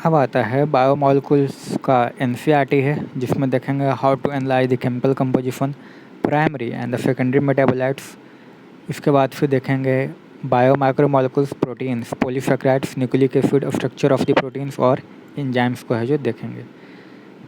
अब आता है बायोमोलिकुल्स का एनसीईआरटी है, जिसमें देखेंगे how to analyse the chemical composition, primary and the secondary metabolites. इसके बाद फिर देखेंगे bio micromolecules, proteins, polysaccharides, nucleic acid, structure of the proteins और एंजाइम्स को है जो देखेंगे।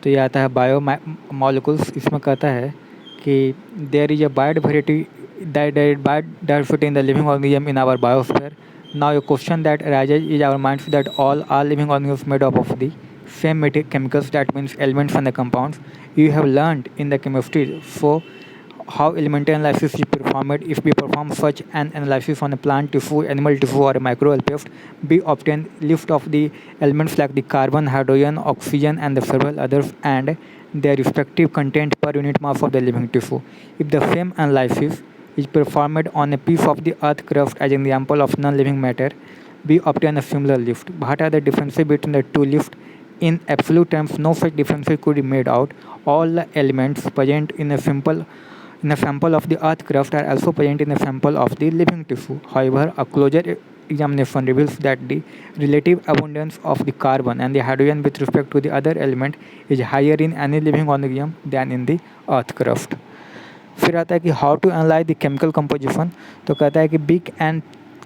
तो ये आता है बायो मॉलिक्यूल्स। इसमें कहता है कि there is a wide variety diversity in the living organism in our biosphere. Now a question that arises is our minds that all are living organisms made up of the same chemicals, that means elements and the compounds you have learned in the chemistry. So how elemental analysis is performed? If we perform such an analysis on a plant tissue, animal tissue or a microbial paste, we obtain list of the elements like the carbon, hydrogen, oxygen and the several others and their respective content per unit mass of the living tissue. If the same analysis is performed on a piece of the earth crust as an example of non-living matter, we obtain a similar lift. What are the differences between the two lifts? In absolute terms, no such differences could be made out. All the elements present in a sample of the earth crust are also present in a sample of the living tissue. However, a closer examination reveals that the relative abundance of the carbon and the hydrogen with respect to the other element is higher in any living organism than in the earth crust. फिर आता है कि how to analyse the chemical composition. तो कहता है कि big and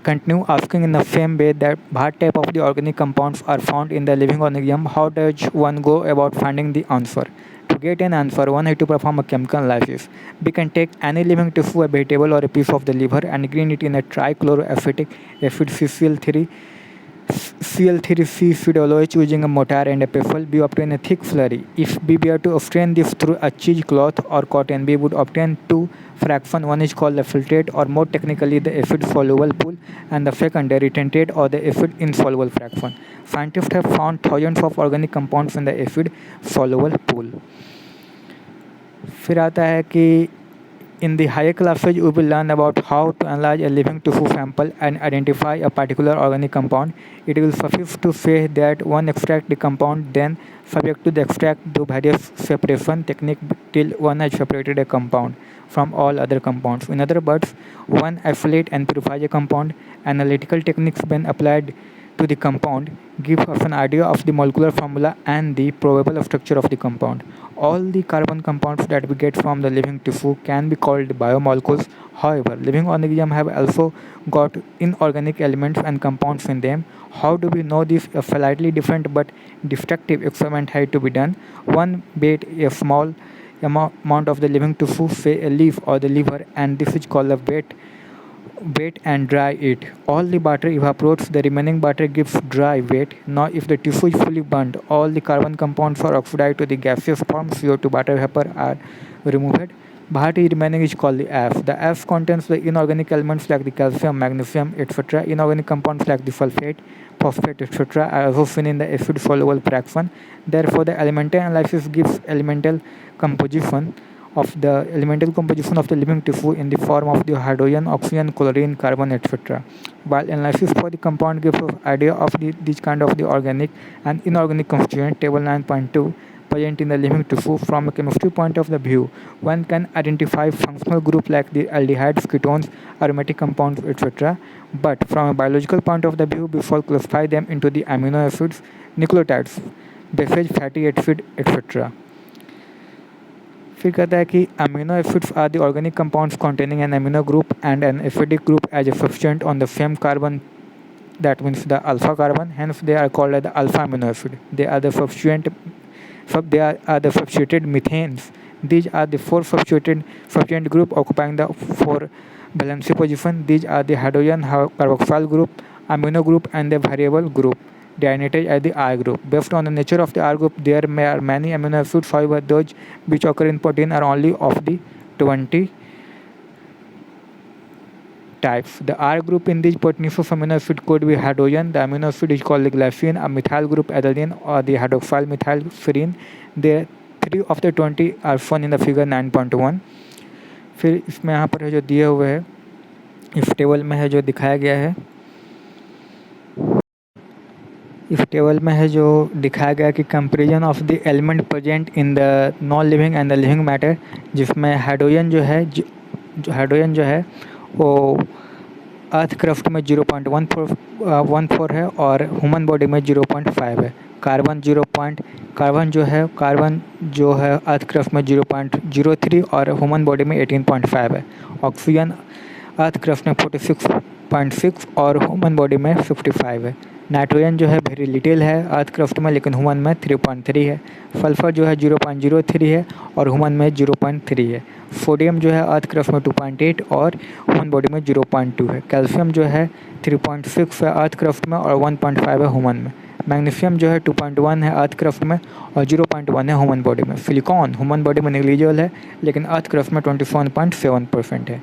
continue asking in the same way that what type of the organic compounds are found in the living organism. How does one go about finding the answer? To get an answer, one has to perform a chemical analysis. We can take any living tissue, a vegetable or a piece of the liver, and green it in a trichloroacetic acid Cl3C pseudology using a mortar and a pestle. We obtain a thick slurry. If we were to obtain this through a cheesecloth or cotton, we would obtain two fraction. One is called the filtrate, or more technically the acid soluble pool, and the second the retentate or the acid insoluble fraction. Scientists have found thousands of organic compounds in the acid soluble pool. फिर आता है कि in the higher classes, we will learn about how to analyze a living tissue sample and identify a particular organic compound. It will suffice to say that one extract the compound, then subject to the extract the various separation technique till one has separated a compound from all other compounds. In other words, one isolate and purify a compound. Analytical techniques when applied to the compound give us an idea of the molecular formula and the probable structure of the compound. All the carbon compounds that we get from the living tissue can be called biomolecules. However, living organisms have also got inorganic elements and compounds in them. How do we know this? A slightly different but destructive experiment had to be done. One bait a small amount of the living tissue, say a leaf or the liver, and this is called a wet and dry it. All the butter evaporates, the remaining butter gives dry weight. Now if the tissue is fully burnt, all the carbon compounds are oxidized to the gaseous form, CO2 butter vapor are removed. What is remaining is called the ash. The ash contains the inorganic elements like the calcium, magnesium, etc. Inorganic compounds like the sulfate, phosphate, etc. are also seen in the acid soluble fraction. Therefore, the elemental analysis gives elemental composition of the living tissue in the form of the hydrogen, oxygen, chlorine, carbon, etc. While analysis for the compound gives us idea of this kind of the organic and inorganic constituent, table 9.2, present in the living tissue. From a chemistry point of the view, one can identify functional groups like the aldehydes, ketones, aromatic compounds, etc. But from a biological point of the view, we shall classify them into the amino acids, nucleotides, bases, fatty acid, etc. फिर कहता है कि amino acids are the organic compounds containing an amino group and an acidic group as a substituent on the same carbon, that means the alpha carbon, hence they are called as the alpha amino acid. They are the substituted methanes. These are the four substituent group occupying the four valency position. These are the hydrogen carboxyl group, amino group and the variable group, designated as the R group. Based on the nature of the R group, there are many amino acids. However, those which occur in protein are only of the 20 types. The R group in this proteinaceous amino acid could be hydrogen. The amino acid is called the glycine. A methyl group adenine or the hydroxyl methyl serine. The 3 of the 20 are shown in the figure 9.1. फिर इसमें यहाँ पर है जो दिए हुए है, इस टेबल में है जो दिखाया गया है, इस टेबल में है जो दिखाया गया कि comparison of the element present in the non living and the living matter, जिसमें हाइड्रोजन जो है वो अर्थ क्रस्ट में 0.14 है और ह्यूमन बॉडी में 0.5 है। कार्बन जो है अर्थ क्रस्ट में 0.03 और ह्यूमन बॉडी में 18.5 है। ऑक्सीजन अर्थ क्रस्ट में 46.6 और ह्यूमन बॉडी में 55 है। नाइट्रोजन जो है वेरी लिटिल है अर्थ क्रस्ट में, लेकिन ह्यूमन में 3.3 है। सल्फर जो है 0.03 है और ह्यूमन में 0.3 है। सोडियम जो है अर्थ क्रस्ट में 2.8 और ह्यूमन बॉडी में 0.2 है। कैल्शियम जो है 3.6 है अर्थ क्रस्ट में और 1.5 है ह्यूमन में। मैग्नीशियम जो है 2.1 है अर्थ क्रस्ट में और 0.1 है ह्यूमन बॉडी में। सिलिकॉन ह्यूमन बॉडी में नेग्लिजिबल है, लेकिन अर्थ क्रस्ट में 27.7% है।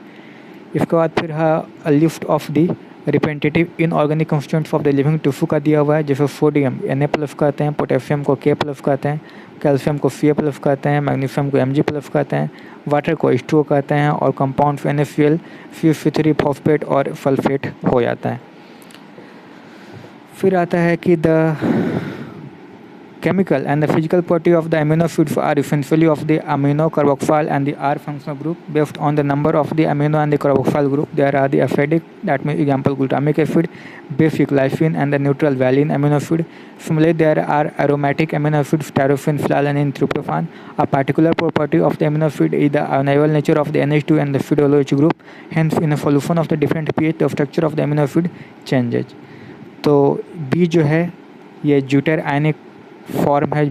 इसके बाद फिर है list of the representative inorganic constituents of the living tissue का दिया हुआ है, जैसे सोडियम Na+ कहते हैं, पोटेशियम को K+ कहते हैं, कैल्शियम को Ca+ कहते हैं, मैग्नीशियम को Mg+ कहते हैं, वाटर को H2O कहते हैं और कंपाउंड्स NaCl, CH3 फॉस्फेट और सल्फेट हो जाता है। फिर आता है कि the chemical and the physical property of the amino acids are essentially of the amino carboxyl and the R functional group. Based on the number of the amino and the carboxyl group, there are the acidic, that means example glutamic acid, basic lysine and the neutral valine amino acid. Similarly, there are aromatic amino acids, tyrosine, phthalaline, tryptophan. A particular property of the amino acid is the ionizable nature of the NH2 and the pseudo-OH group. Hence, in a solution of the different pH, the structure of the amino acid changes. तो B जो है ये zwitter ionic form है,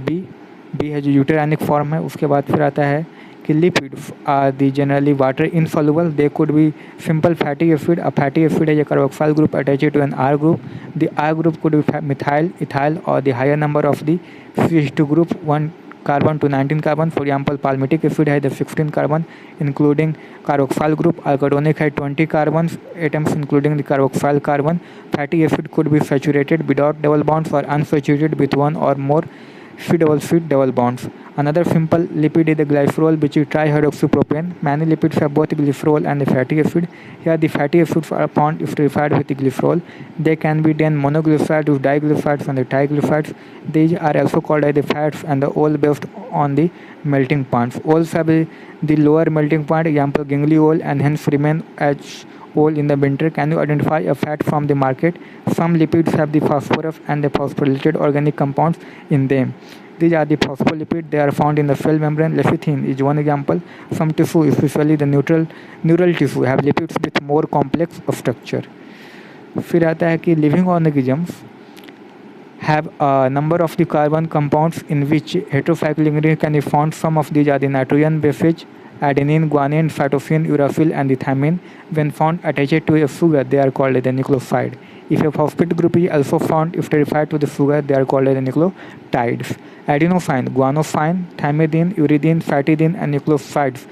B है जो यूटर ionic form है। उसके बाद फिर आता है कि lipids are the generally water insoluble, they could be simple fatty acid. A fatty acid है जो carboxyl group attach to an R group. The R group could be methyl, ethyl और the higher number of the CH2 group 1 carbon to 19 carbon. For example, palmitic acid has the 16 carbon including carboxyl group. Argonic has 20 carbon atoms including the carboxyl carbon. Fatty acid could be saturated without double bonds or unsaturated with one or more C double bonds. Another simple lipid is the glycerol, which is trihydroxypropane. Many lipids have both glycerol and the fatty acid. Here the fatty acids are found esterified with the glycerol. They can be then monoglycerides, diglycerides and the triglycerides. These are also called as the fats and the oil based on the melting points. Oils have the lower melting point, example gangliol, and hence remain as oil in the winter. Can you identify a fat from the market? Some lipids have the phosphorus and the phosphorylated organic compounds in them. These are the phospholipids. They are found in the cell membrane. Lecithin is one example. Some tissue, especially the neural tissue, have lipids with more complex structure. फिर आता है कि living organisms have a number of the carbon compounds in which heterocyclic ingredients can be found. Some of these are the nitrogen bases, adenine, guanine, cytosine, uracil and the thymine. When found attached to a sugar, they are called as the nucleoside. If a phosphate group is also found esterified to the sugar, they are called as the nucleotides. Adenosine, guanosine, thymidine, uridine, fatidine and nucleosides.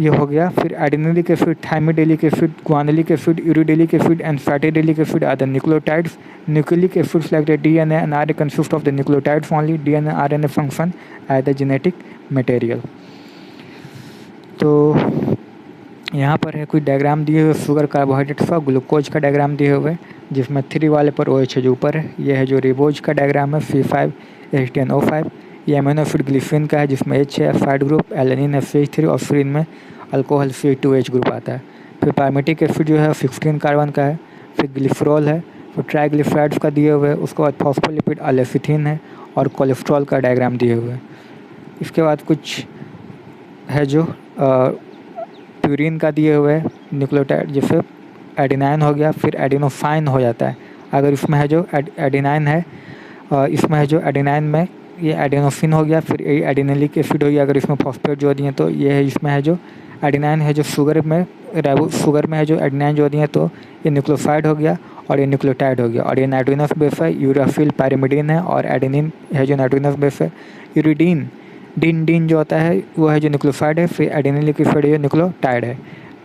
ये हो गया। फिर adenylic acid, thymidylic acid, guanylic acid, uridylic acid and फैटिडेलिक acid are the nucleotides. Nucleic acids like the DNA and RNA consist of the nucleotides only. DNA and RNA function as the genetic material. तो यहाँ पर है कोई diagram दिए हुए sugar carbohydrates का, glucose का डायग्राम दिए हुए, जिसमें 3 वाले पर OH है जो ऊपर है। ये है जो रिबोज का डायग्राम है, C5H10O5। ये अमीनो एसिड ग्लिसरीन का है जिसमें H है साइड ग्रुप, एलेनिन है CH3 और फ्रीन में अल्कोहल C2H ग्रुप आता है। फिर पायमेटिक एसिड जो है 16 कार्बन का है। फिर ग्लिसरॉल है, फिर ट्राइग्लिसराइड्स का दिए हुए। उसके बाद फॉस्फोलिपिड लेसिथिन है और कोलेस्ट्रॉल का डायग्राम दिए हुए। इसके बाद कुछ है जो प्यूरिन का दिए हुए न्यूक्लियोटाइड, जैसे एडिनाइन हो गया, फिर एडिनोसाइन हो जाता है। अगर इसमें है जो एडिनाइन है, इसमें है जो एडिनाइन में ये एडेनोसिन हो गया, फिर ये एडिनिलिक एसिड हो गया। अगर इसमें फॉस्फेट जोड़ दिए तो ये है, इसमें है जो एडिनाइन है जो शुगर में है जो एडिनाइन जोड़ दिए तो ये न्यूक्लियोसाइड हो गया और ये न्यूक्लियोटाइड हो गया। और ये नाइट्रोजनस बेस है, यूराफिल पैरिमिडीन है और एडेनिन है जो नाइट्रोजनस बेस है। यूरिडीन डीन जो होता है वो है जो न्यूक्लियोसाइड है, फिर एडेनिलिक एसिड है जो न्यूक्लियोटाइड है।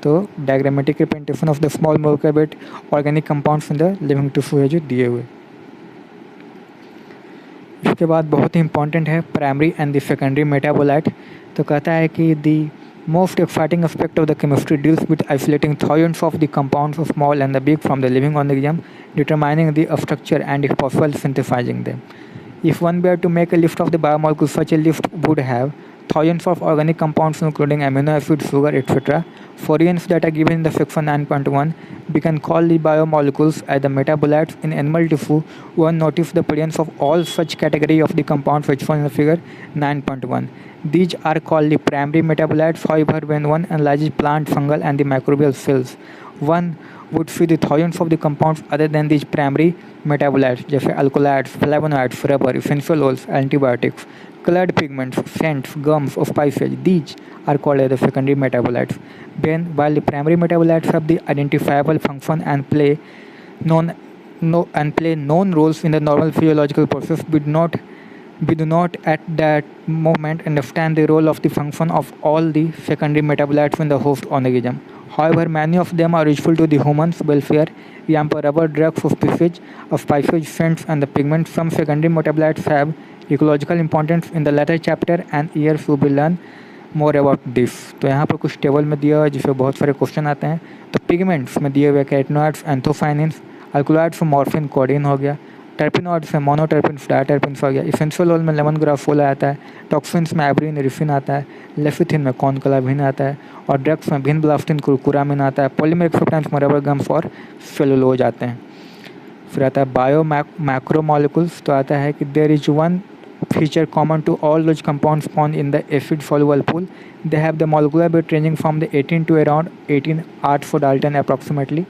तो diagrammatic representation of the small molecular organic compounds in the living tissue है जो दिए हुए। इसके बाद बहुत ही इंपॉर्टेंट है primary and the secondary metabolite. तो कहता है कि the most exciting aspect of the chemistry deals with isolating thousands of the compounds small and the big from the living organism, determining the structure and if possible synthesising them. If one were to make a list of the biomolecules, such a list would have thousands of organic compounds including amino acids, sugar, etc. Fouriers that are given in the section 9.1. We can call the biomolecules as the metabolites in animal tissue. One notice the presence of all such category of the compounds which shown in the figure 9.1. These are called the primary metabolites. However, when one analyzes plant, fungal and the microbial cells, one would see the thousands of the compounds other than these primary metabolites, जैसे alkaloids, flavonoids, rubber, essential oils, antibiotics, colored pigments, scents, gums, or spices. These are called as the secondary metabolites. Then, while the primary metabolites have the identifiable function and play known roles in the normal physiological process, we do not at that moment understand the role of the function of all the secondary metabolites in the host organism. However, many of them are useful to the human's welfare. Example, rubber, drugs, spices, scents, and the pigments. Some secondary metabolites have ecological importance in the latter chapter, and here we will learn more about this. तो यहाँ पर कुछ table में दिया हुआ है जिसमें बहुत सारे क्वेश्चन आते हैं. तो पिगमेंट्स में दिए हुए कैरोटीनॉइड्स, एंथोसायनिन्स, अल्कलॉइड्स में मॉर्फिन, कोडीन हो गया. टर्पिनॉइड्स में मोनोटर्पिन्स, डायटर्पिन्स हो गया. इसेंशियल ऑयल में लेमन ग्रास फोला आता है. टॉक्सिन्स में एब्रिन, रिफिन आता है. लेफिथिन में कॉनकलाभिन आता है. और ड्रग्स में भिनब्लास्टिन, कुरामिन आता है. पॉलीमर एक्सेप्टेंस में रबर गम्स और सेलुलोज आते हैं. फिर आता है बायो मैक्रोमोलिक्यूल्स. तो आता है कि there is one feature common to all those compounds found in the acid soluble pool. They have the molecular weight ranging from the 18 to around 18 parts per Dalton approximately.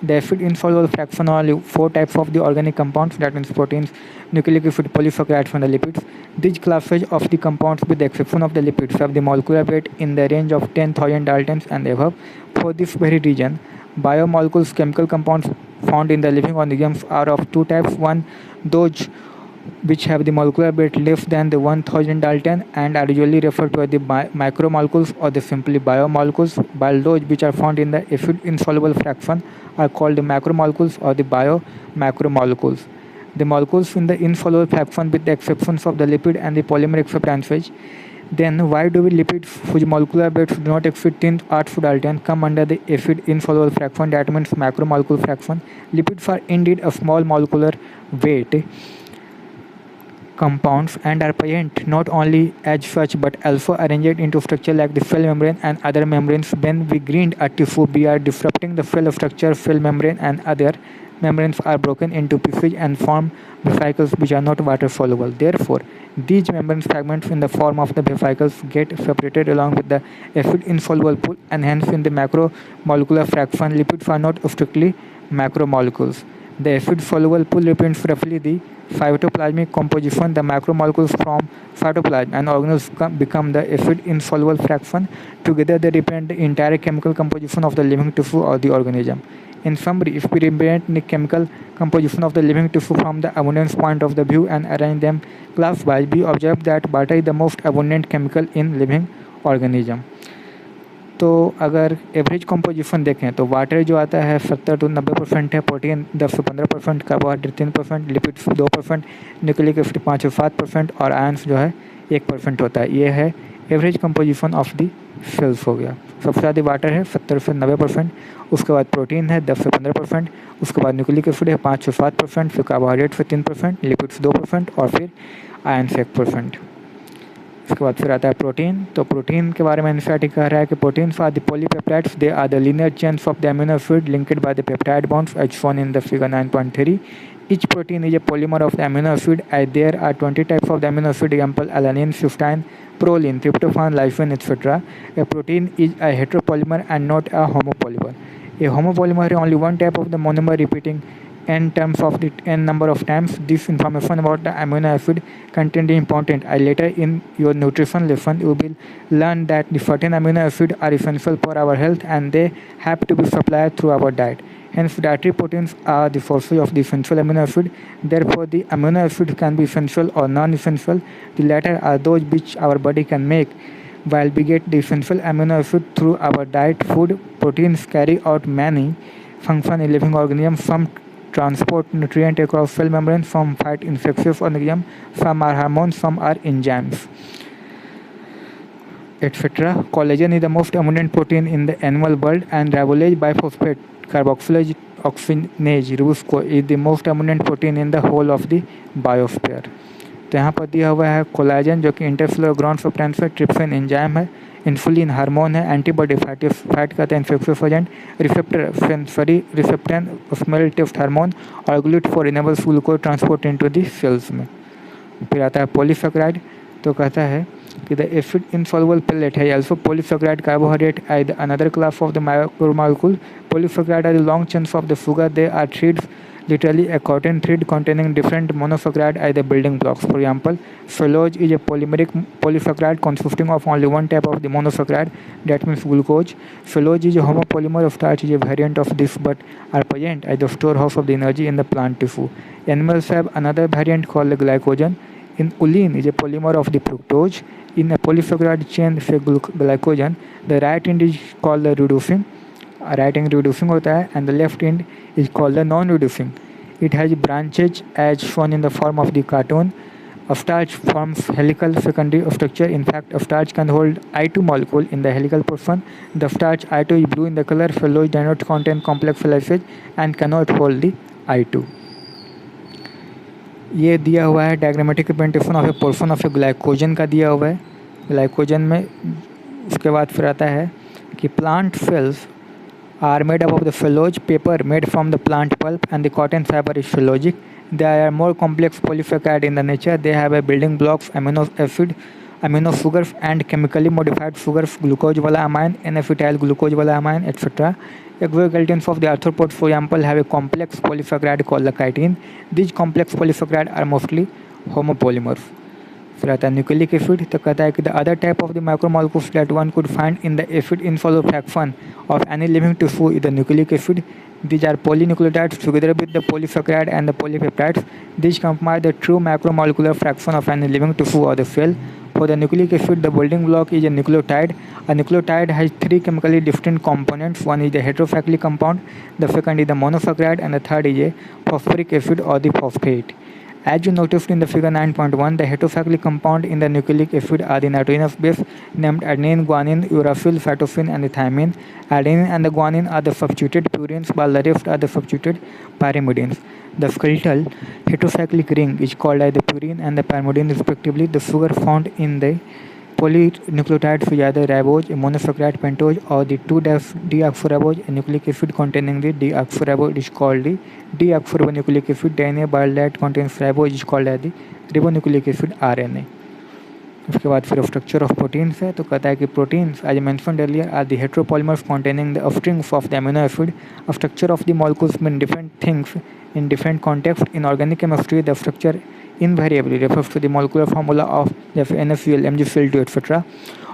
The acid insoluble fraction are only 4 types of the organic compounds, that means proteins, nucleic acid, polysaccharides and the lipids. These classes of the compounds with the exception of the lipids have the molecular weight in the range of 10,000 Daltons and above. For this very reason, biomolecules, chemical compounds found in the living organisms are of two types. One, those which have the molecular weight less than the 1000 Dalton and are usually referred to as the macromolecules or the simply biomolecules, while those which are found in the acid insoluble fraction are called the macromolecules or the biomacromolecules. The molecules in the insoluble fraction with the exceptions of the lipid and the polymer acceptances. Then why do we lipids whose molecular weights do not exceed 10 parts per Dalton come under the acid insoluble fraction, that means macromolecule fraction? Lipids are indeed a small molecular weight compounds and are present not only as such but also arranged into structure like the cell membrane and other membranes. When we grind a tissue, we are disrupting the cell structure. Cell membrane and other membranes are broken into pieces and form vesicles which are not water soluble. Therefore, these membrane fragments in the form of the vesicles get separated along with the acid insoluble pool, and hence in the macromolecular fraction, lipids are not strictly macromolecules. The acid soluble pool represents roughly the cytoplasmic composition. The macromolecules from cytoplasm and organelles become the acid insoluble fraction. Together they represent the entire chemical composition of the living tissue or the organism. In summary, if we represent the chemical composition of the living tissue from the abundance point of the view and arrange them class-wise, we observe that water is the most abundant chemical in living organism. तो अगर average composition देखें तो water जो आता है 70 to 90% है, protein 10 से 15%, carbohydrate 3%, lipids 2%, nucleic acid 5 से 7% और आयंस जो है 1% होता है. ये है average composition of the cells हो गया. सबसे ज़्यादा वाटर है 70 से 90%, उसके बाद प्रोटीन है 10 से 15%, उसके बाद न्यूक्लिक एसिड है 5 से 7%, फिर कार्बोहाइड्रेट से 3%, लिपिड्स 2% और फिर आयंस 1%. उसके बाद फिर आता है प्रोटीन. तो प्रोटीन के बारे में एनसीईआरटी कह रहा है कि proteins are the polypeptides. They are the linear chains of the amino acid linked by the peptide bonds as shown in the figure 9.3. Each protein is a polymer of the amino acid as there are 20 types of the amino acid, example alanine, cysteine, proline, tryptophan, lysine, etc. A protein is a heteropolymer and not a homopolymer. A homopolymer is only one type of the monomer repeating n terms of the n number of times. This information about the amino acid content is important. Later in your nutrition lesson you will learn that the certain amino acids are essential for our health and they have to be supplied through our diet. Hence dietary proteins are the sources of the essential amino acid. Therefore the amino acids can be essential or non-essential. The latter are those which our body can make, while we get the essential amino acid through our diet. Food. Proteins carry out many functions in living organisms. Some transport nutrient across cell membranes, some fight infectious organisms, some are hormones, some are enzymes, etc. Collagen is the most abundant protein in the animal world, and ribulose biphosphate carboxylase oxygenase RUSCO is the most abundant protein in the whole of the biosphere. तो यहाँ पर दिया हुआ है collagen जो कि intercellular ground substance है, trypsin enzyme है, इंसुलिन हार्मोन है, एंटीबॉडी फैट कहते हैं infectious agent, receptor sensory receptor smell taste hormone और GLUT four enables glucose transport into the cells में। फिर आता है पॉलीसेकेराइड, तो कहता है कि द एसिड insoluble pellet है also polysaccharide carbohydrate is another class of the macromolecule. Polysaccharide are the long chunks of the sugar. They are threads, literally a cotton thread containing different monosaccharide as the building blocks. For example, cellulose is a polymeric polysaccharide consisting of only one type of the monosaccharide, that means glucose. Cellulose is a homopolymer of starch, is a variant of this but are present as the storehouse of the energy in the plant tissue. Animals have another variant called the glycogen. Inulin is a polymer of the fructose. In a polysaccharide chain say glycogen, the right end is called the reducing, right end reducing होता है, and the left end is called the non-reducing. It has branches as shown in the form of the cartoon. A starch forms helical secondary structure. In fact, a starch can hold I2 molecule in the helical portion. The starch I2 is blue in the color. Cellulose does not contain complex silicates and cannot hold the I2. ये दिया हुआ है diagrammatic representation of A portion of A glycogen का दिया हुआ है। Glycogen में उसके बाद फिर आता है कि plant cells are made up of the cellulose paper made from the plant pulp and the cotton fibre is cellulosic. They are more complex polysaccharide in the nature. They have a building blocks amino acid, amino sugars and chemically modified sugars, glucose वाला amine, N acetyl glucose वाला amine etcetera. Exoskeletons of the arthropods, for example, have a complex polysaccharide called the chitin. These complex polysaccharides are mostly homopolymers. फिर आता है nucleic acid, तो कहता है कि the other type of the micromolecules that one could find in the acid insoluble fraction of any living tissue is the nucleic acid. These are polynucleotides together with the polysaccharide and the polypeptides. These comprise the true macromolecular fraction of any living tissue or the cell. For the nucleic acid, the building block is a nucleotide. A nucleotide has three chemically distinct components. One is the heterocyclic compound, the second is the monosaccharide, and the third is a phosphoric acid or the phosphate. As you noticed in the figure 9.1, the heterocyclic compound in the nucleic acid are the nitrogenous base named adenine, guanine, uracil, cytosine, and the thymine. Adenine and the guanine are the substituted purines, while the rest are the substituted pyrimidines. The skeletal heterocyclic ring is called as the purine and the pyrimidine respectively. The sugar found in the polynucleotides is either ribose, a monosaccharide pentose, or the 2-deoxyribose, a nucleic acid containing the deoxyribose is called the deoxyribonucleic acid. DNA while that contains ribose is called as the ribonucleic acid RNA. उसके बाद फिर structure of proteins है, तो कहता है कि proteins as mentioned earlier are the heteropolymers containing the strings of the amino acid. A structure of the molecules mean different things in different contexts. In organic chemistry, the structure invariably refers to the molecular formula of the NaCl, MgCl2, etc.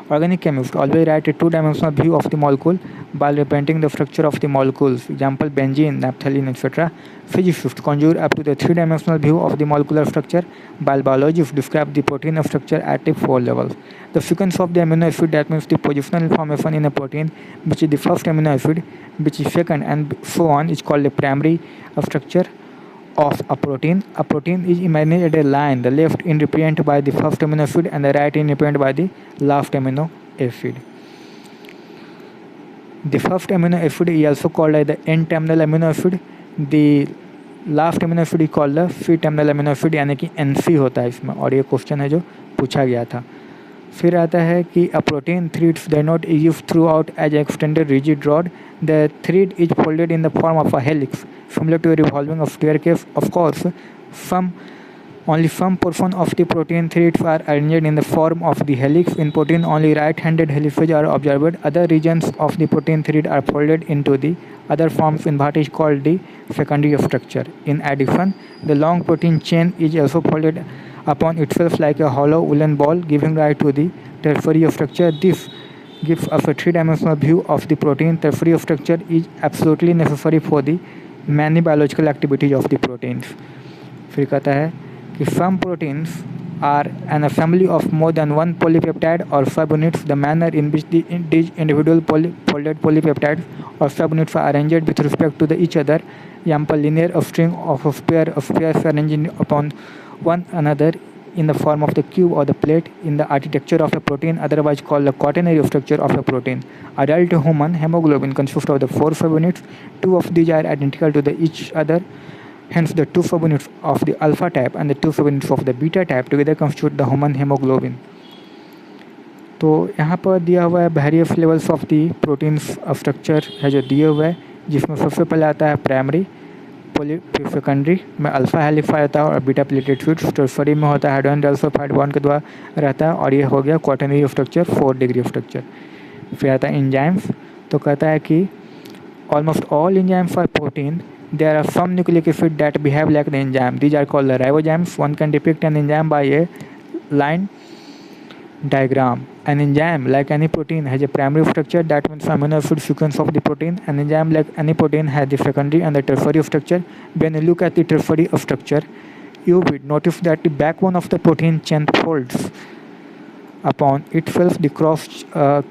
Organic chemists always write a two-dimensional view of the molecule while representing the structure of the molecules. Example, benzene, naphthalene, etc. Physicists conjure up to the three-dimensional view of the molecular structure, while biologists describe the protein structure at the four levels. The sequence of the amino acid, that means the positional information in a protein, which is the first amino acid, which is second, and so on, is called the primary structure of a protein. A protein is imagined at a line, the left end represented by the first amino acid and the right end represented by the last amino acid. The first amino acid is also called as the N-terminal amino acid. The last amino acid he called the C terminal amino acid, यानी कि NC होता है इसमें, और ये question है जो पूछा गया था. फिर आता है कि a protein threads they not use throughout as extended rigid rod. The thread is folded in the form of a helix similar to a revolving staircase. Of course, only some portion of the protein threads are arranged in the form of the helix. In protein, only right-handed helices are observed. Other regions of the protein thread are folded into the other forms in what is called the secondary structure. In addition, the long protein chain is also folded upon itself like a hollow woolen ball, giving rise to the tertiary structure. This gives us a three-dimensional view of the protein. Tertiary structure is absolutely necessary for the many biological activities of the proteins. फिर कहता है कि some proteins are an assembly of more than one polypeptide or subunits. The manner in which these individual folded polypeptides or subunits are arranged with respect to each other. Example, linear string of pairs arranged upon one another in the form of the cube or the plate in the architecture of a protein, otherwise called the quaternary structure of a protein. Adult human hemoglobin consists of the 4 subunits. 2 of these are identical to each other, Hence, the two subunits of the alpha type and the two subunits of the beta type together constitute the human hemoglobin. तो यहाँ पर दिया हुआ है various levels of the protein structure है जो दिए हुए है, जिसमें सबसे पहले आता है प्राइमरी, सेकेंडरी में अल्फा हेलिक्स रहता है और बीटा प्लेटेड स्वीट्स, टर्सरी में होता है हाइड्रोजन डाइसल्फाइड बॉन्ड के द्वारा रहता है और ये हो गया क्वाटरनरी स्ट्रक्चर 4 डिग्री स्ट्रक्चर। फिर आता है एंजाइम्स, तो कहता है कि almost all enzymes are protein. There are some nucleic acids that behave like the enzyme. These are called the ribozymes. One can depict an enzyme by a line diagram. An enzyme, like any protein, has a primary structure, that means amino acid sequence of the protein. An enzyme, like any protein, has the secondary and the tertiary structure. When you look at the tertiary structure, you will notice that the backbone of the protein chain folds upon itself, the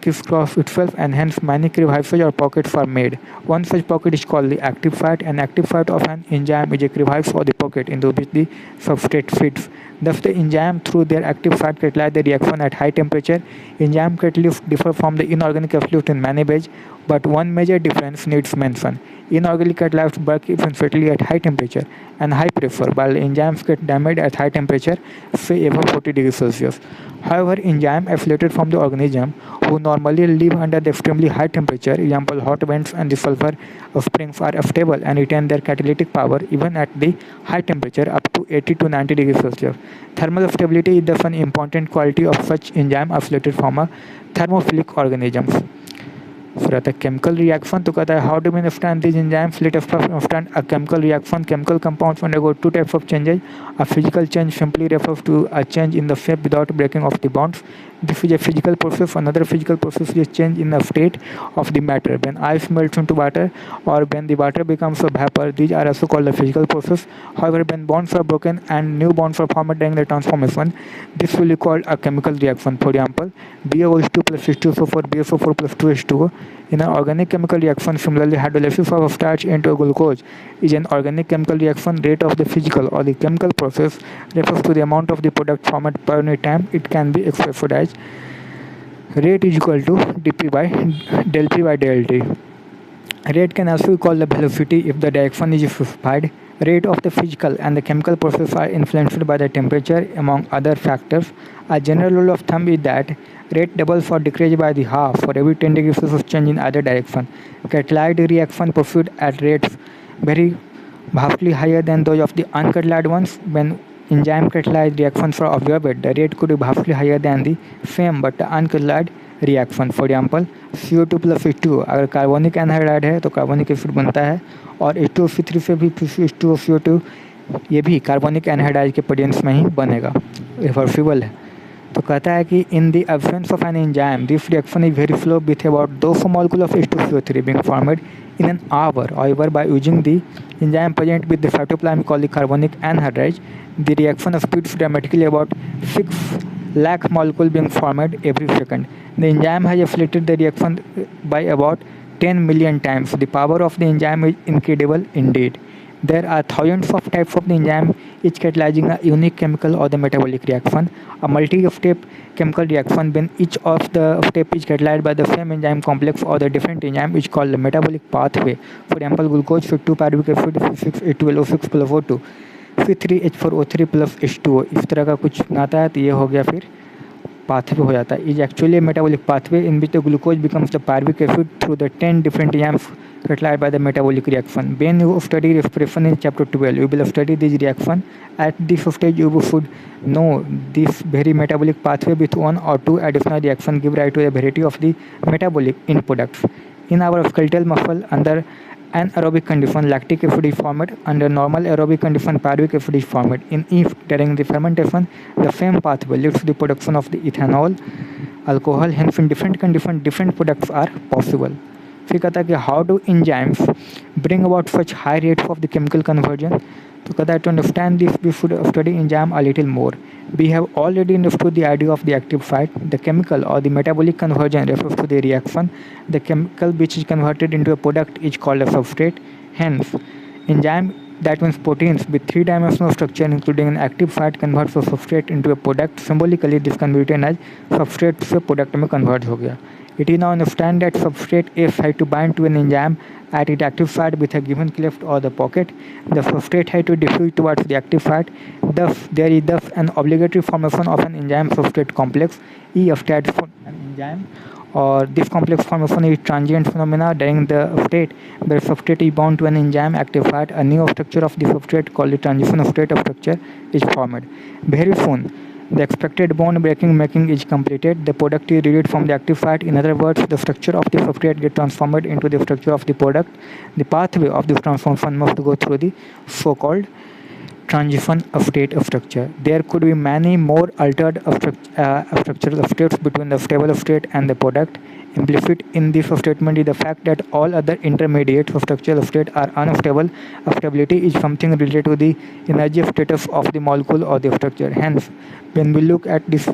crisscross itself, and hence many crevices or pockets are made. One such pocket is called the active site. An active site of an enzyme is a crevice or the pocket into which the substrate fits. Thus, the enzyme through their active site catalyze the reaction at high temperature. Enzyme catalysts differ from the inorganic catalysts in many ways, but one major difference needs mention. Inorganic catalysts work efficiently at high temperature and high pressure, while enzymes get damaged at high temperature, say above 40 degrees Celsius. However, enzymes isolated from the organism who normally live under the extremely high temperature, example hot vents and the sulfur springs, are stable and retain their catalytic power even at the high temperature up to 80 to 90 degrees Celsius. Thermal stability is thus an important quality of such enzyme isolated from a thermophilic organisms. फिर आता है chemical reaction, तो कहता है how do we understand this enzymes, let us understand a chemical reaction. Chemical compounds undergo two types of changes. A physical change simply refers to a change in the shape without breaking of the bonds. This is a physical process. Another physical process is a change in the state of the matter. When ice melts into water or when the water becomes a vapor, these are also called the physical process. However, when bonds are broken and new bonds are formed during the transformation, this will be called a chemical reaction. For example, BaO2 plus H2SO4, BSO4 plus 2H2O. In an organic chemical reaction, similarly, hydrolysis of starch into glucose is an organic chemical reaction. Rate of the physical or the chemical process refers to the amount of the product formed per unit time. It can be expressed as rate is equal to dp by del p by del t. Rate can also be called the velocity if the direction is specified. Rate of the physical and the chemical process are influenced by the temperature, among other factors. A general rule of thumb is that rate doubles or decreases by the half for every 10 degrees Celsius change in either direction. Catalyzed reaction proceed at rates very vastly higher than those of the uncatalyzed ones. When enzyme catalyzed reactions are observed, the rate could be vastly higher than the same but the uncatalyzed reaction. For example CO2 plus H2O, अगर carbonic anhydride है तो carbonic acid बनता है, और H2O3 से भी H2O CO2 ये भी कार्बोनिक एनहाइड्राइड के प्रेजेंस में ही बनेगा, रिवर्सिबल है. तो कहता है कि in the absence of an enzyme this reaction is very slow with about 200 molecule of H2CO3 being formed in an hour. However, by using the enzyme present with the cytoplasm called the carbonic anhydrase, the reaction speeds dramatically, about 6 lakh molecules being formed every second. The enzyme has accelerated the reaction by about 10 million times. The power of the enzyme is incredible indeed. There are thousands of types of the enzyme, each catalyzing a unique chemical or the metabolic reaction. A multi-step chemical reaction when each of the step is catalyzed by the same enzyme complex or the different enzyme is called the metabolic pathway. For example, glucose with 2 pyruvic acid 6H12O6 plus O2, फिर 3H4O3 plus H2O, इस तरह का कुछ आता है, तो ये हो गया फिर pathway हो जाता है. Is actually a metabolic pathway in which the glucose becomes the pyruvic acid through the 10 different enzymes catalyzed by the metabolic reaction. When you study respiration in chapter 12, you will study this reaction. At this stage, you should know this very metabolic pathway with one or two additional reactions give rise to a variety of the metabolic end products. In our skeletal muscle, under anaerobic condition, lactic acid is formed. Under normal aerobic condition, pyruvic acid is formed. In if during the fermentation, the same pathway leads to the production of the ethanol, alcohol. Hence, in different conditions, different products are possible. फिर कहता है कि how do enzymes bring about such high rates of the chemical conversion. तो कहता है to understand this we should study enzyme a little more. We have already understood the idea of the active site. The chemical or the metabolic conversion refers to the reaction. The chemical which is converted into a product is called a substrate. Hence, enzyme, that means proteins with three-dimensional structure including an active site, converts a substrate into a product. Symbolically, this can be written as substrate से product में convert हो गया. It is now understood that substrate F had to bind to an enzyme at its active site with a given cleft or the pocket. The substrate had to diffuse towards the active site. Thus, there is thus an obligatory formation of an enzyme-substrate complex. EF stands for an enzyme, or this complex formation is transient phenomena during the state where substrate is bound to an enzyme active site. A new structure of the substrate called the transition state of structure is formed. Very soon, the expected bond breaking making is completed. The product is released from the active site. In other words, the structure of the substrate gets transformed into the structure of the product. The pathway of this transformation must go through the so-called transition state structure. There could be many more altered structural states between the stable state and the product. Implicit in this statement is the fact that all other intermediate structural states are unstable. Stability is something related to the energy status of the molecule or the structure. Hence, when we look at this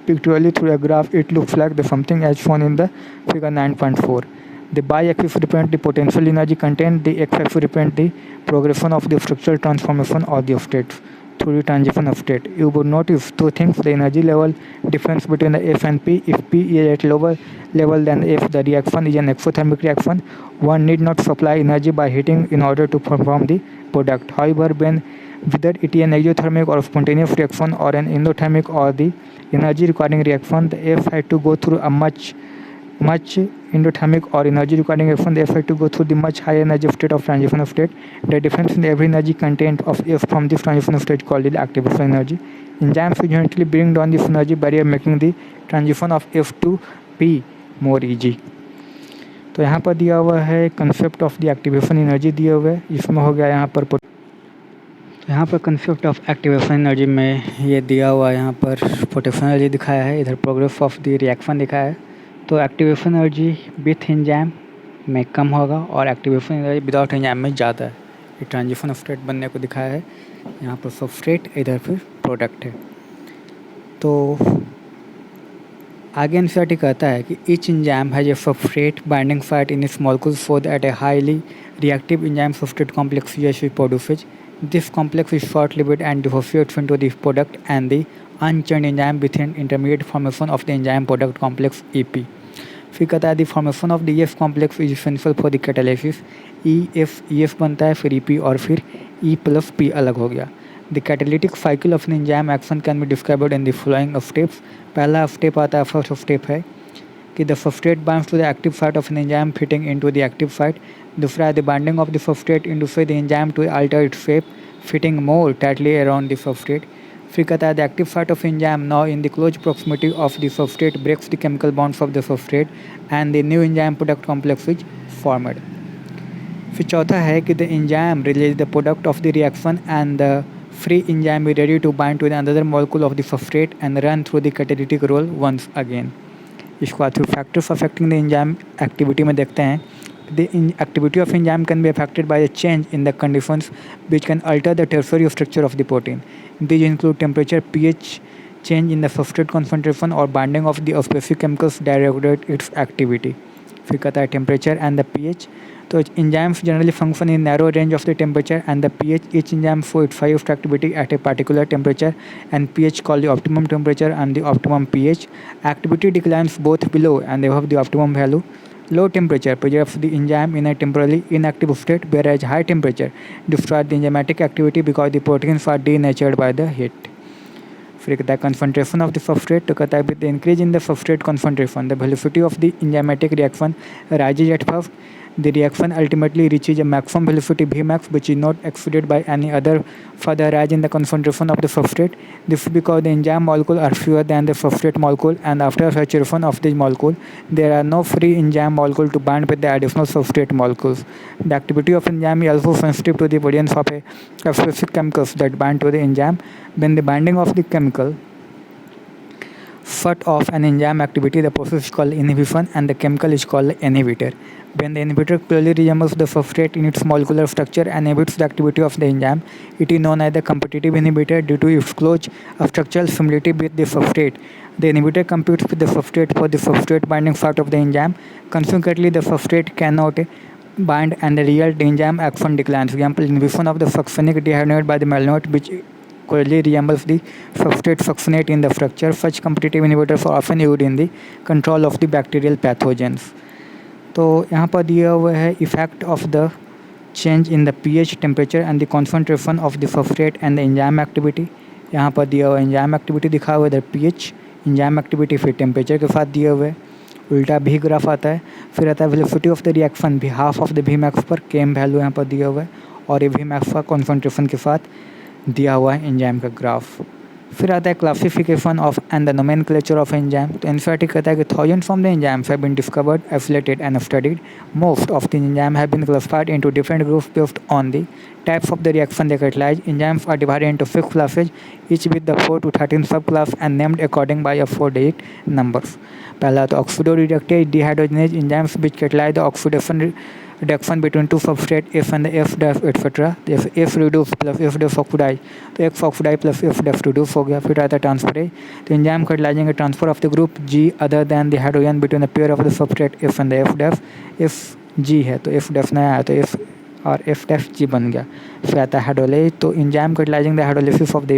pictorially through a graph, it looks like the something as shown in the figure 9.4. The y-axis represents the potential energy content, the x-axis represents the progression of the structural transformation of the states through the transition of state. You would notice two things: the energy level difference between the F and P. If P is at lower level than F, the reaction is an exothermic reaction. One need not supply energy by heating in order to perform the product. However, when whether it is an exothermic or spontaneous reaction or an endothermic or the energy requiring reaction, the F had to go through a much endothermic or energy requiring reaction, the F had to go through the much higher energy state of transition state. The difference in the every energy content of F from this transition state called the activation energy. Enzymes usually bring down this energy barrier, making the transition of F to P more easy. तो यहाँ पर दिया हुआ है concept of the activation energy दिया हुआ है, इसमें हो गया यहाँ पर कंसेप्ट ऑफ एक्टिवेशन एनर्जी में ये दिया हुआ है, यहाँ पर पोटेंशियल एनर्जी दिखाया है, इधर प्रोग्रेस ऑफ द रिएक्शन दिखाया है। तो एक्टिवेशन एनर्जी विथ एंजाइम में कम होगा और एक्टिवेशन एनर्जी विदाउट एंजाइम में ज़्यादा है। ये ट्रांजिशन स्टेट बनने को दिखाया है, यहाँ पर सबस्ट्रेट इधर फिर प्रोडक्ट है। तो आगे एनसीईआरटी कहता है कि each enzyme has a substrate binding site in its molecules so that a highly reactive enzyme substrate complex usually produces. This complex is short-lived and dissociates into the product and the unchained enzyme within intermediate formation of the enzyme product complex EP. फिर कहता है the formation of the EF complex is essential for the catalysis. EF बनता है, फिर EP और फिर E plus P अलग हो गया. The catalytic cycle of an enzyme action can be described in the following steps. पहला स्टेप आता है, फर्स्ट स्टेप है कि the substrate binds to the active site of an enzyme fitting into the active site. दूसरा है the binding of the substrate induces the enzyme to alter its shape, fitting more tightly around the substrate. फिर कहता है the active site of enzyme now in the close proximity of the substrate breaks the chemical bonds of the substrate and the new enzyme product complex is formed. फिर चौथा है कि the enzyme releases the product of the reaction and the free enzyme is ready to bind to another molecule of the substrate and run through the catalytic role once again. इसको बाद फिर factors affecting the enzyme activity में देखते हैं. The activity of enzyme can be affected by a change in the conditions which can alter the tertiary structure of the protein. These include temperature, pH, change in the substrate concentration or binding of the specific chemicals that regulate its activity. फिर कहता है temperature and the pH. So enzymes generally function in narrow range of the temperature and the pH. Each enzyme shows its highest activity at a particular temperature and pH called the optimum temperature and the optimum pH. Activity declines both below and above the optimum value. Low temperature preserves the enzyme in a temporarily inactive state, whereas high temperature destroys the enzymatic activity because the proteins are denatured by the heat. फिर कहता है concentration of the substrate. तो कहता है with the increase in the substrate concentration, the velocity of the enzymatic reaction rises at first. The reaction ultimately reaches a maximum velocity Vmax, which is not exceeded by any other further rise in the concentration of the substrate. This is because the enzyme molecules are fewer than the substrate molecule, and after saturation of this molecule, there are no free enzyme molecule to bind with the additional substrate molecules. The activity of enzyme is also sensitive to the presence of a specific chemicals that bind to the enzyme. When the binding of the chemical shut off an enzyme activity, the process is called inhibition and the chemical is called inhibitor. When the inhibitor clearly resembles the substrate in its molecular structure and inhibits the activity of the enzyme, it is known as the competitive inhibitor due to its close structural similarity with the substrate. The inhibitor competes with the substrate for the substrate binding site of the enzyme. Consequently, the substrate cannot bind and the real enzyme action declines. For example, inhibition of the succinic dehydrogenase by the malonate, which closely resembles the substrate succinate in the structure. Such competitive inhibitors are often used in the control of the bacterial pathogens. तो यहाँ पर दिया हुआ है effect of the change in the pH temperature and the concentration of the substrate and the enzyme activity. यहाँ पर दिया हुआ एंजाइम एक्टिविटी दिखा हुआ है, pH एंजाइम एक्टिविटी फिर टेम्परेचर के साथ दिया हुआ है. उल्टा भी ग्राफ आता है. फिर आता है वेलोसिटी ऑफ द रिएक्शन भी half of the V max पर केम वैल्यू यहाँ पर दिया हुआ है और ये वी मैक्स का कॉन्सेंट्रेशन के साथ दिया हुआ है एंजाइम का ग्राफ. फिर आता है classification of and the nomenclature of enzyme. तो एनसीईआरटी कहता है कि thousands of the enzymes have been discovered, isolated and studied. Most of the enzyme have been classified into different groups based on the types of the reaction they catalyze. Enzymes are divided into 6 classes, each with the 4 to 13 subclass and named according by a 4-digit numbers. पहला तो oxidoreductase dehydrogenase enzymes which catalyze the oxidation reduction between two substrate F and the F dash etc. जैसे F reduce plus F dash oxidize तो F oxidize plus F dash reduce हो गया. फिर आता है transferase. तो enzyme catalyzing a transfer of the group G other than the hydrogen between the pair of the substrate F and the F dash. F G है तो F dash नया है तो F और F dash G बन गया. फिर आता है हाइड्रोलेज. तो enzyme catalyzing the hydrolysis of the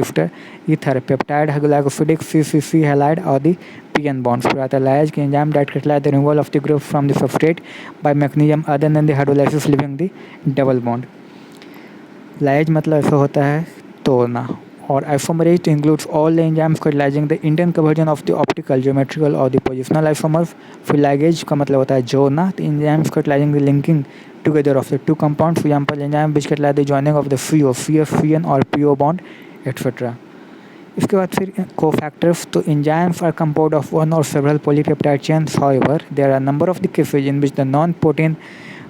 ether peptide glycosidic CCC halide और the PN bonds. फिर आता है लाइज कि enzyme that catalyze the removal of the group from the substrate by mechanism other than the hydrolysis leaving the double bond. Lies मतलब ऐसा होता है तोड़ना. और isomerase includes all the enzymes catalyzing the Indian conversion of the optical, geometrical और the positional isomers. फिर ligase का मतलब होता है जोड़ना. तो enzymes catalyzing the linking together of the two compounds. For example, enzyme which catalyze the joining of the CO, CF, CN और PO bond, etc. इसके बाद फिर cofactors. तो enzymes are composed of one or several polypeptide chains. However, there are a number of the cases in which the non-protein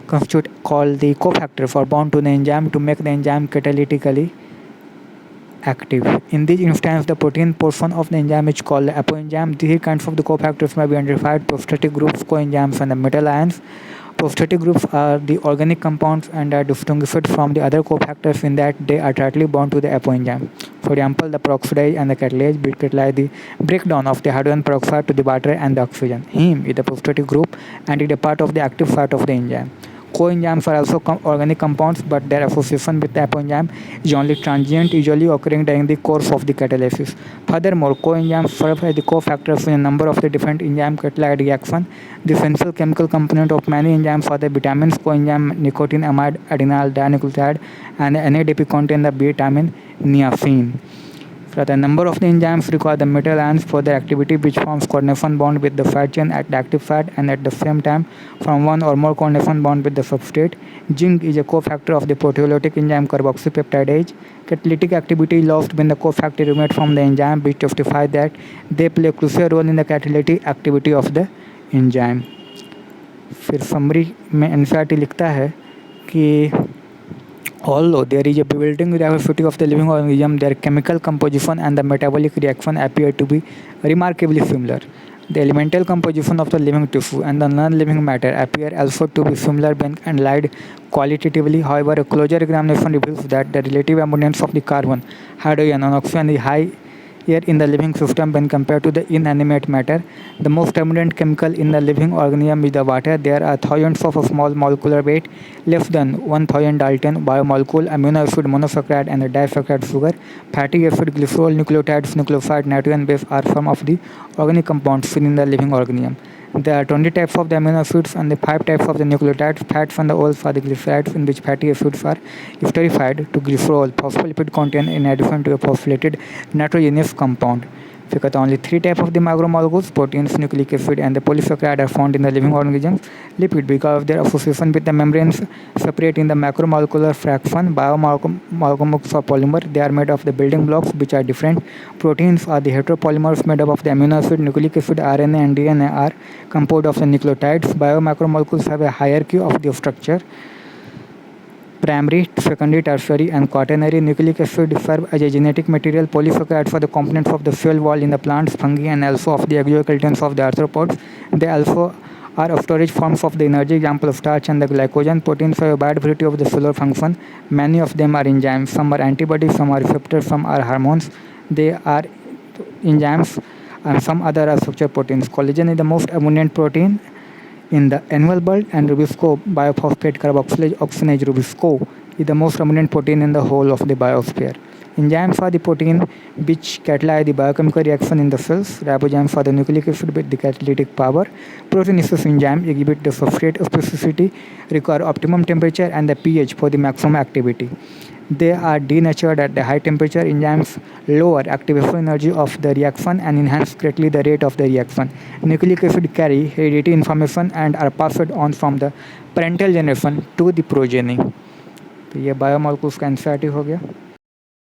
constitute called the cofactors are bound to the enzyme to make the enzyme catalytically active. In this instance, the protein portion of the enzyme is called the apoenzyme. These kinds of the cofactors may be identified: prosthetic groups, coenzymes, and the metal ions. Prosthetic groups are the organic compounds and are distinguished from the other cofactors in that they are tightly bound to the apoenzyme. For example, the peroxidase and the catalase catalyze the breakdown of the hydrogen peroxide to the water and the oxygen. Heme is the prosthetic group and it is a part of the active site of the enzyme. Coenzymes are also organic compounds, but their association with the apoenzyme is only transient, usually occurring during the course of the catalysis. Furthermore, coenzymes serve as the cofactors in a number of the different enzyme catalyzed reactions. The essential chemical component of many enzymes are the vitamins, coenzyme nicotinamide adenyl dinucleotide, and the NADP contain the vitamin niacin. So the number of the enzymes require the metal ions for their activity, which forms coordination bond with the fat chain at the active site and at the same time from one or more coordination bond with the substrate. Zinc is a cofactor of the proteolytic enzyme carboxypeptidase. Catalytic activity is lost when the cofactor removed from the enzyme, which justifies that they play a crucial role in the catalytic activity of the enzyme. फिर summary में NCERT लिखता है कि although there is a bewildering diversity of the living organism, their chemical composition and the metabolic reaction appear to be remarkably similar. The elemental composition of the living tissue and the non-living matter appear also to be similar when analyzed qualitatively. However, a closer examination reveals that the relative abundance of the carbon, hydrogen, and oxygen is high here in the living system when compared to the inanimate matter. The most abundant chemical in the living organism is the water. There are thousands of small molecular weight, less than 1000 Dalton biomolecule, amino acid monosaccharide and a disaccharide sugar, fatty acid, glycerol, nucleotides, nucleoside, nitrogen base are some of the organic compounds seen in the living organism. There are 20 types of the amino acids and the 5 types of the nucleotides. Fats and the oils are the glycerides in which fatty acids are esterified to glycerol. Phospholipid contain in addition to a phosphorylated nitrogenous compound. Because only 3 types of the macromolecules, proteins, nucleic acid, and the polysaccharide are found in the living organisms. Lipid, because of their association with the membranes, separate in the macromolecular fraction. Biomolecules are polymer. They are made of the building blocks which are different. Proteins are the heteropolymers made up of the amino acid, nucleic acid, RNA, and DNA are composed of the nucleotides. Biomacromolecules have a hierarchy of the structure. Primary, secondary, tertiary, and quaternary. Nucleic acid serve as a genetic material. Polysaccharides are the components of the cell wall in the plants, fungi, and also of the exoskeletons of the arthropods. They also are storage forms of the energy, example of starch and the glycogen. Proteins have a wide variety of the cellular function. Many of them are enzymes. Some are antibodies, some are receptors, some are hormones. They are enzymes, and some other are structured proteins. Collagen is the most abundant protein in the animal world, and rubisco, biophosphate carboxylase oxygenase rubisco, is the most abundant protein in the whole of the biosphere. Enzymes are the protein which catalyze the biochemical reaction in the cells. Ribozymes are the nucleic acid with the catalytic power. Proteinaceous enzymes exhibit the substrate specificity, require optimum temperature and the pH for the maximum activity. They are denatured at the high temperature. Enzymes lower activation energy of the reaction and enhance greatly the rate of the reaction. Nucleic acid carry hereditary information and are passed on from the parental generation to the progeny. तो ये biomolecules का NCERT हो गया.